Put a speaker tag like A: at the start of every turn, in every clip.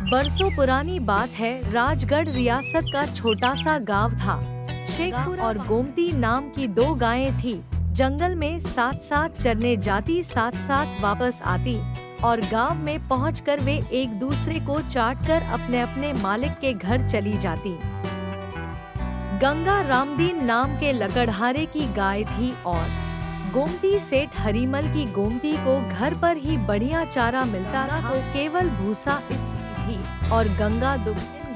A: बरसों पुरानी बात है। राजगढ़ रियासत का छोटा सा गांव था। शेखपुरा और गोमती नाम की दो गायें थी। जंगल में साथ साथ चरने जाती, साथ साथ वापस आती और गांव में पहुंचकर वे एक दूसरे को चाटकर अपने अपने मालिक के घर चली जाती। गंगा रामदीन नाम के लकड़हारे की गाय थी और गोमती सेठ हरिमल की गोमती को घर पर ही बढ़िया चारा मिलता था, तो केवल भूसा इस थी। और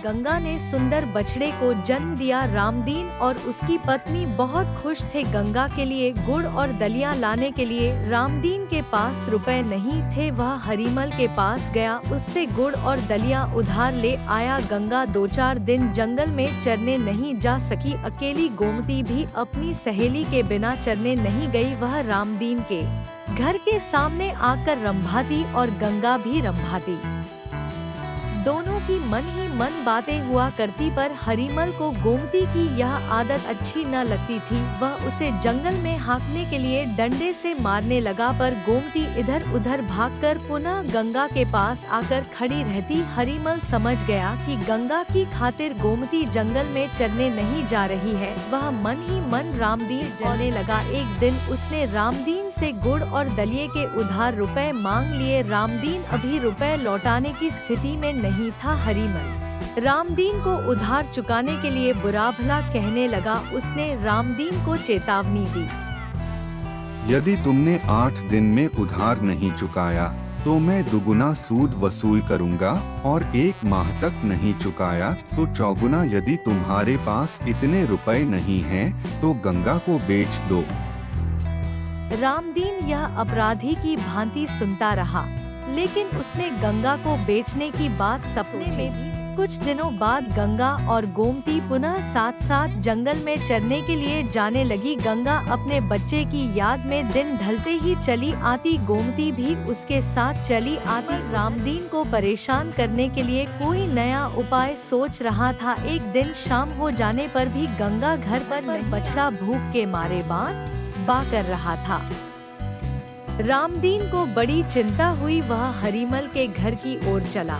A: गंगा ने सुंदर बछड़े को जन्म दिया। रामदीन और उसकी पत्नी बहुत खुश थे। गंगा के लिए गुड़ और दलिया लाने के लिए रामदीन के पास रुपए नहीं थे। वह हरिमल के पास गया, उससे गुड़ और दलिया उधार ले आया। गंगा 2-4 दिन जंगल में चरने नहीं जा सकी। अकेली गोमती भी अपनी सहेली के बिना चरने नहीं गई। वह रामदीन के घर के सामने आकर रंभाती और गंगा भी रंभाती। दोनों की मन ही मन बातें हुआ करती, पर हरिमल को गोमती की यह आदत अच्छी न लगती थी। वह उसे जंगल में हाँकने के लिए डंडे से मारने लगा, पर गोमती इधर उधर भागकर पुनः गंगा के पास आकर खड़ी रहती। हरिमल समझ गया कि गंगा की खातिर गोमती जंगल में चरने नहीं जा रही है। वह मन ही मन रामदीन जलने लगा। एक दिन उसने रामदीन से गुड़ और दलिये के उधार रुपए मांग लिए। रामदीन अभी रुपए लौटाने की स्थिति में नहीं था। हरिमल रामदीन को उधार चुकाने के लिए बुरा भला कहने लगा। उसने रामदीन को चेतावनी दी,
B: यदि तुमने 8 दिन में उधार नहीं चुकाया तो मैं दुगुना सूद वसूल करूंगा, और 1 माह तक नहीं चुकाया तो चौगुना। यदि तुम्हारे पास इतने रुपए नहीं हैं तो गंगा को बेच दो।
A: रामदीन यह अपराधी की भांति सुनता रहा, लेकिन उसने गंगा को बेचने की बात सपने में भी। कुछ दिनों बाद गंगा और गोमती पुनः साथ साथ जंगल में चरने के लिए जाने लगी। गंगा अपने बच्चे की याद में दिन ढलते ही चली आती, गोमती भी उसके साथ चली आती। रामदीन को परेशान करने के लिए कोई नया उपाय सोच रहा था। एक दिन शाम हो जाने पर भी गंगा घर पर बछड़ा भूख के मारे बा कर रहा था। रामदीन को बड़ी चिंता हुई। वह हरिमल के घर की ओर चला।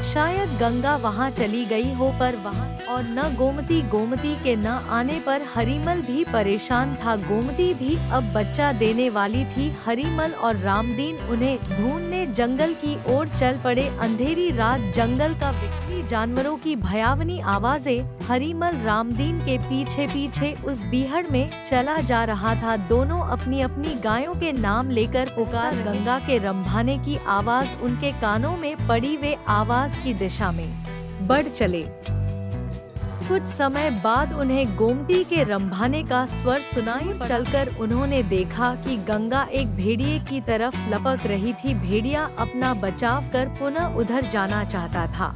A: शायद गंगा वहां चली गई हो, पर वहां और न गोमती के न आने पर हरिमल भी परेशान था। गोमती भी अब बच्चा देने वाली थी। हरिमल और रामदीन उन्हें ढूंढने जंगल की ओर चल पड़े। अंधेरी रात, जंगल का विकरी जानवरों की भयावनी आवाजें। हरिमल रामदीन के पीछे पीछे उस बीहड़ में चला जा रहा था। दोनों अपनी अपनी गायों के नाम लेकर पुकार। गंगा के रंभाने की आवाज उनके कानों में पड़ी। वे आवाज की दिशा में बढ़ चले। कुछ समय बाद उन्हें गोमती के रंभाने का स्वर सुनाई। चलकर उन्होंने देखा कि गंगा एक भेड़िए की तरफ लपक रही थी। भेड़िया अपना बचाव कर पुनः उधर जाना चाहता था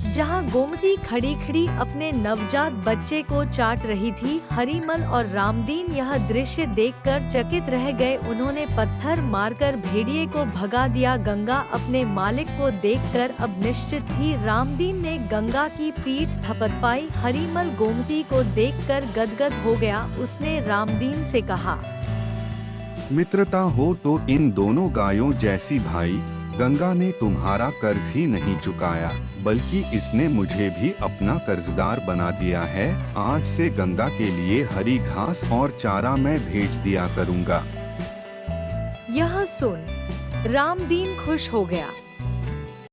A: जहां गोमती खड़ी खड़ी अपने नवजात बच्चे को चाट रही थी। हरिमल और रामदीन यह दृश्य देखकर चकित रह गए। उन्होंने पत्थर मारकर भेड़िए को भगा दिया। गंगा अपने मालिक को देखकर अब निश्चित थी। रामदीन ने गंगा की पीठ थपथपाई। हरिमल गोमती को देखकर गदगद हो गया। उसने रामदीन से कहा,
B: मित्रता हो तो इन दोनों गायों जैसी भाई। गंगा ने तुम्हारा कर्ज ही नहीं चुकाया, बल्कि इसने मुझे भी अपना कर्जदार बना दिया है। आज से गंगा के लिए हरी घास और चारा मैं भेज दिया करूंगा।
A: यह सुन रामदीन खुश हो गया।